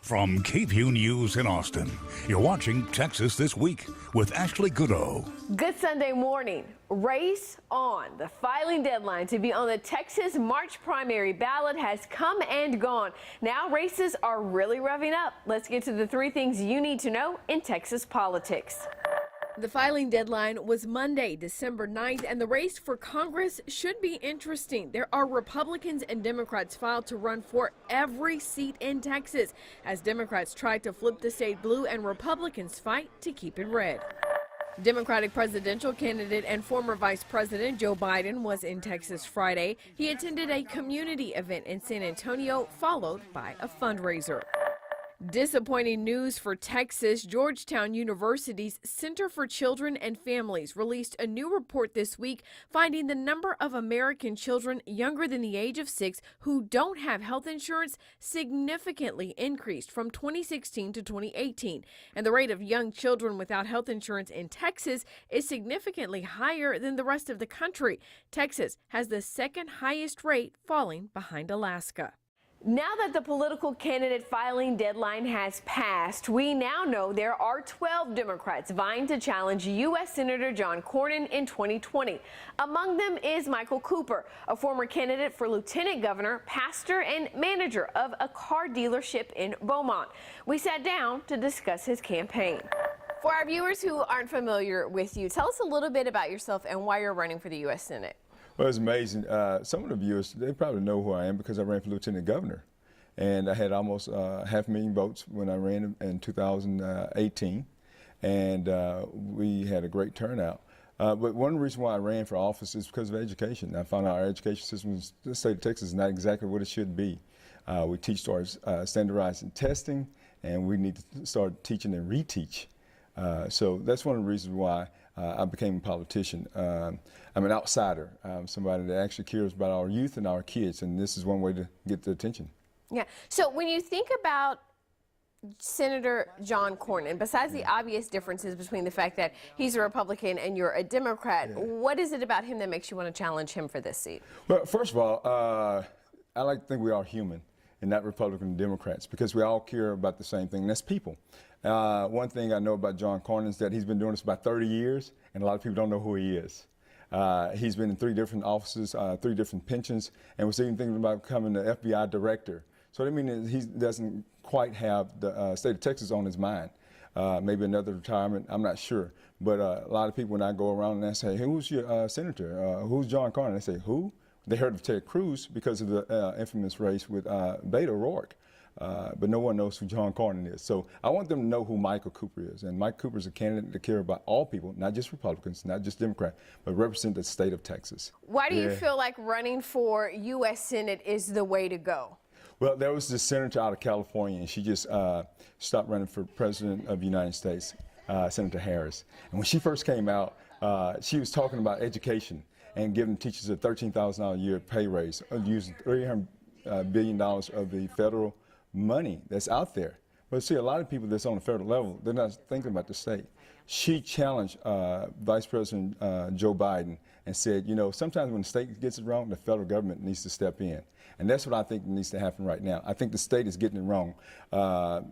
From KVUE News in Austin, you're watching Texas This Week with Ashley Goodo. Good Sunday morning. Race on. The filing deadline to be on the Texas March primary ballot has come and gone. Now races are really revving up. Let's get to the three things you need to know in Texas politics. The filing deadline was Monday, December 9th, and the race for Congress should be interesting. There are Republicans and Democrats filed to run for every seat in Texas, as Democrats try to flip the state blue and Republicans fight to keep it red. Democratic presidential candidate and former Vice President Joe Biden was in Texas Friday. He attended a community event in San Antonio, followed by a fundraiser. Disappointing news for Texas. Georgetown University's Center for Children and Families released a new report this week finding the number of American children younger than the age of 6 who don't have health insurance significantly increased from 2016 to 2018. And the rate of young children without health insurance in Texas is significantly higher than the rest of the country. Texas has the second highest rate, falling behind Alaska. Now that the political candidate filing deadline has passed, we now know there are 12 Democrats vying to challenge U.S. Senator John Cornyn in 2020. Among them is Michael Cooper, a former candidate for lieutenant governor, pastor, and manager of a car dealership in Beaumont. We sat down to discuss his campaign. For our viewers who aren't familiar with you, tell us a little bit about yourself and why you're running for the U.S. Senate. Well, it's amazing. Some of the viewers, they probably know who I am because I ran for lieutenant governor. And I had almost 500,000 votes when I ran in 2018. And we had a great turnout. But one reason why I ran for office is because of education. I found out our education system in the state of Texas is not exactly what it should be. We teach towards standardizing testing, and we need to start teaching and reteach. So that's one of the reasons why I became a politician. I'm an outsider. I'm somebody that actually cares about our youth and our kids, and this is one way to get the attention. Yeah. So when you think about Senator John Cornyn, besides the obvious differences between the fact that he's a Republican and you're a Democrat, what is it about him that makes you want to challenge him for this seat? Well, first of all, I like to think we are human and not Republican and Democrats because we all care about the same thing, and that's people. One thing I know about John Cornyn is that he's been doing this about 30 years, and a lot of people don't know who he is. He's been in 3 different offices, 3 different pensions, and was even thinking about becoming the FBI director. So that means he doesn't quite have the state of Texas on his mind. Maybe another retirement, I'm not sure. But a lot of people, when I go around and I say, hey, who's your senator? Who's John Cornyn? They say, who? They heard of Ted Cruz because of the infamous race with Beto O'Rourke. But no one knows who John Cornyn is. So I want them to know who Michael Cooper is. And Mike Cooper is a candidate that cares about all people, not just Republicans, not just Democrats, but represent the state of Texas. Why do you feel like running for U.S. Senate is the way to go? Well, there was this senator out of California, and she just stopped running for president of the United States, Senator Harris. And when she first came out, she was talking about education and giving teachers a $13,000 a year pay raise, using $300 billion of the federal money that's out there. But see, a lot of people that's on the federal level, they're not thinking about the state. She challenged Vice President Joe Biden and said, you know, sometimes when the state gets it wrong, the federal government needs to step in. And that's what I think needs to happen right now. I think the state is getting it wrong.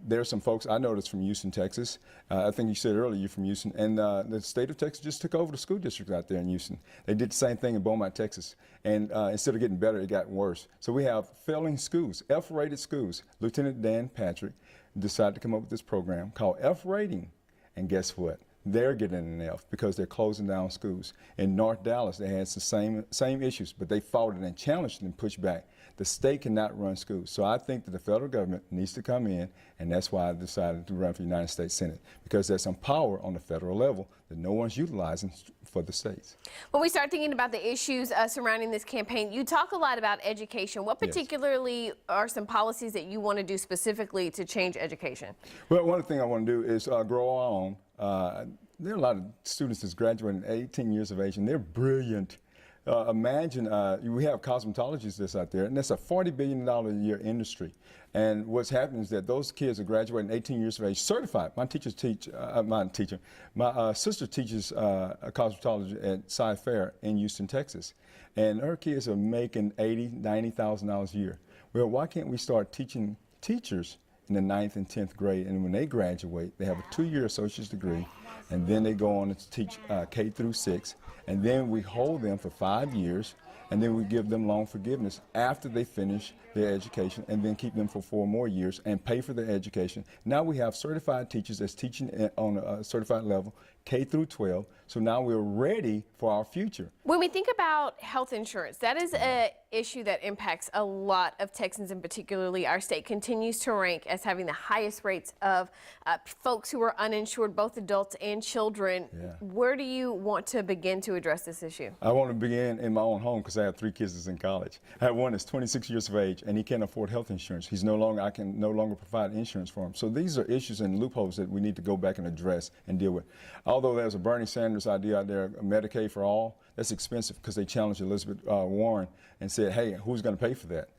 There are some folks, I know that's from Houston, Texas. I think you said earlier you're from Houston. And the state of Texas just took over the school district out there in Houston. They did the same thing in Beaumont, Texas. And instead of getting better, it got worse. So we have failing schools, F-rated schools. Lieutenant Dan Patrick decided to come up with this program called F-rating. And guess what? They're getting an F because they're closing down schools. In North Dallas, they had the same issues, but they fought it and challenged it and pushed back. The state cannot run schools. So I think that the federal government needs to come in, and that's why I decided to run for the United States Senate, because there's some power on the federal level that no one's utilizing for the states. When we start thinking about the issues surrounding this campaign, you talk a lot about education. What particularly are some policies that you want to do specifically to change education? Well, one thing I want to do is grow our own. There are a lot of students that's graduating at 18 years of age, and they're brilliant. Imagine we have cosmetologists that's out there, and that's a $40 billion a year industry. And what's happening is that those kids are graduating 18 years of age, certified. My sister teaches cosmetology at Sci-Fair in Houston, Texas. And her kids are making $80,000, $90,000 a year. Well, why can't we start teaching teachers in the 9th and 10th grade, and when they graduate, they have a 2-year associate's degree, and then they go on to teach K through 6, and then we hold them for 5 years, and then we give them loan forgiveness after they finish their education, and then keep them for 4 more years and pay for their education. Now we have certified teachers that's teaching on a certified level, K through 12, so now we're ready for our future. When we think about health insurance, that is an issue that impacts a lot of Texans, and particularly our state continues to rank as having the highest rates of folks who are uninsured, both adults and children. Yeah. Where do you want to begin to address this issue? I want to begin in my own home because I have 3 kids that's in college. I have one that's 26 years of age and he can't afford health insurance. I can no longer provide insurance for him. So these are issues and loopholes that we need to go back and address and deal with. Although there's a Bernie Sanders idea out there, Medicaid for all, that's expensive because they challenged Elizabeth Warren and said, hey, who's going to pay for that?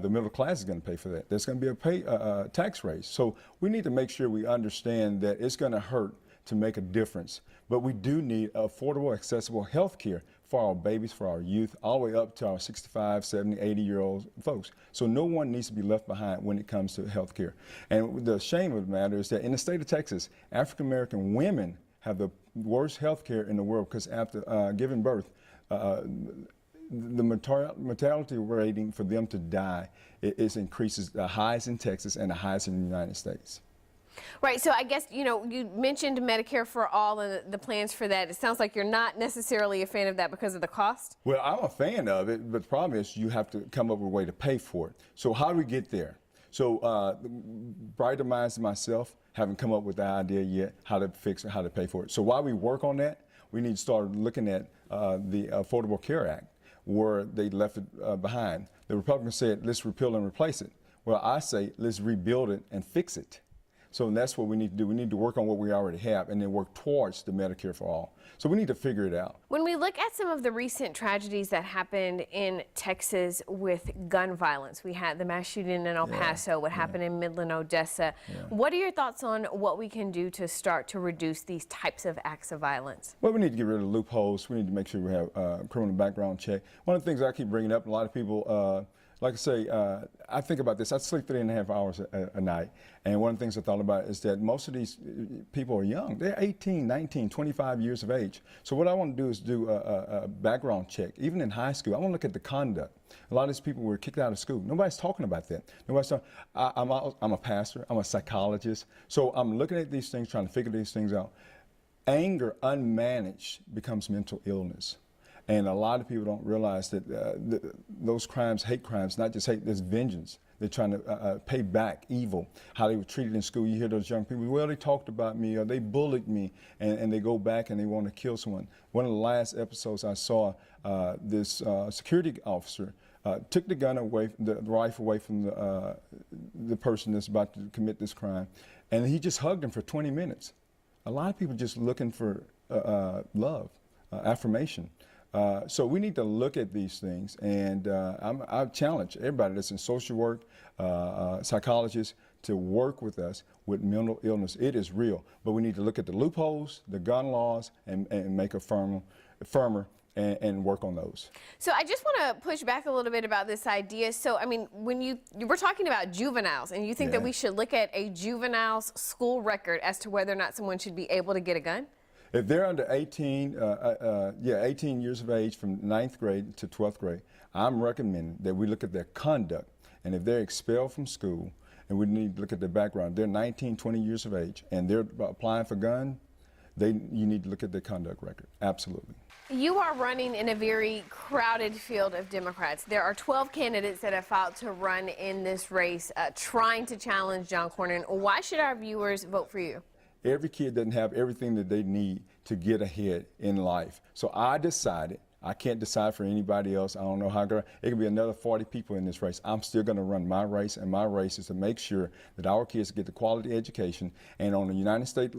The middle class is going to pay for that. There's going to be a tax raise. So we need to make sure we understand that it's going to hurt to make a difference. But we do need affordable, accessible health care for our babies, for our youth, all the way up to our 65, 70, 80-year-old folks. So no one needs to be left behind when it comes to health care. And the shame of the matter is that in the state of Texas, African-American women have the worst health care in the world because after giving birth, the mortality rating for them to die increases the highest in Texas and the highest in the United States. Right, so I guess, you know, you mentioned Medicare for all and the plans for that. It sounds like you're not necessarily a fan of that because of the cost? Well, I'm a fan of it, but the problem is you have to come up with a way to pay for it. So how do we get there? So brighter minds than myself haven't come up with the idea yet how to fix it, how to pay for it. So while we work on that, we need to start looking at the Affordable Care Act, where they left it behind. The Republicans said, let's repeal and replace it. Well, I say, let's rebuild it and fix it. So that's what we need to do. We need to work on what we already have and then work towards the Medicare for all. So we need to figure it out. When we look at some of the recent tragedies that happened in Texas with gun violence, we had the mass shooting in El Paso, what happened in Midland, Odessa. What are your thoughts on what we can do to start to reduce these types of acts of violence? Well, we need to get rid of loopholes. We need to make sure we have criminal background check. One of the things I keep bringing up, a lot of people, like I say, I think about this. I sleep 3.5 hours a night. And one of the things I thought about is that most of these people are young. They're 18, 19, 25 years of age. So what I want to do is do a background check. Even in high school, I want to look at the conduct. A lot of these people were kicked out of school. Nobody's talking about that. Nobody's talking. I'm a pastor. I'm a psychologist. So I'm looking at these things, trying to figure these things out. Anger unmanaged becomes mental illness. And a lot of people don't realize that those crimes, hate crimes, not just hate, there's vengeance. They're trying to pay back evil, how they were treated in school. You hear those young people, well, they talked about me or they bullied me, and they go back and they want to kill someone. One of the last episodes I saw, this security officer took the gun away, the rifle away from the person that's about to commit this crime, and he just hugged him for 20 minutes. A lot of people just looking for love, affirmation. So we need to look at these things, and I challenge everybody that's in social work, psychologists, to work with us with mental illness. It is real, but we need to look at the loopholes, the gun laws, and make it firmer and work on those. So I just want to push back a little bit about this idea. So, I mean, when you were talking about juveniles, and you think that we should look at a juvenile's school record as to whether or not someone should be able to get a gun? If they're under 18, 18 years of age from 9th grade to 12th grade, I'm recommending that we look at their conduct. And if they're expelled from school, and we need to look at their background, they're 19, 20 years of age, and they're applying for gun, you need to look at their conduct record. Absolutely. You are running in a very crowded field of Democrats. There are 12 candidates that have filed to run in this race, trying to challenge John Cornyn. Why should our viewers vote for you? Every kid doesn't have everything that they need to get ahead in life. So I decided, I can't decide for anybody else. I don't know how it could be another 40 people in this race. I'm still going to run my race, and my race is to make sure that our kids get the quality education. And on the United States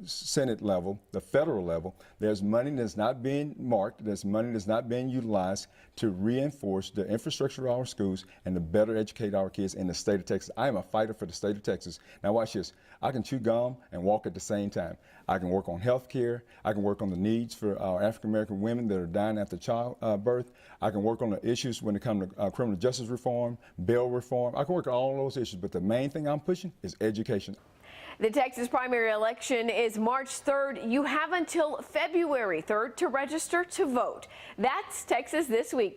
Senate level, the federal level, there's money that's not being marked, there's money that's not being utilized to reinforce the infrastructure of our schools and to better educate our kids in the state of Texas. I am a fighter for the state of Texas. Now watch this. I can chew gum and walk at the same time. I can work on health care. I can work on the needs for our African-American women that are dying after childbirth. I can work on the issues when it comes to criminal justice reform, bail reform. I can work on all those issues, but the main thing I'm pushing is education. The Texas primary election is March 3rd. You have until February 3rd to register to vote. That's Texas This Week.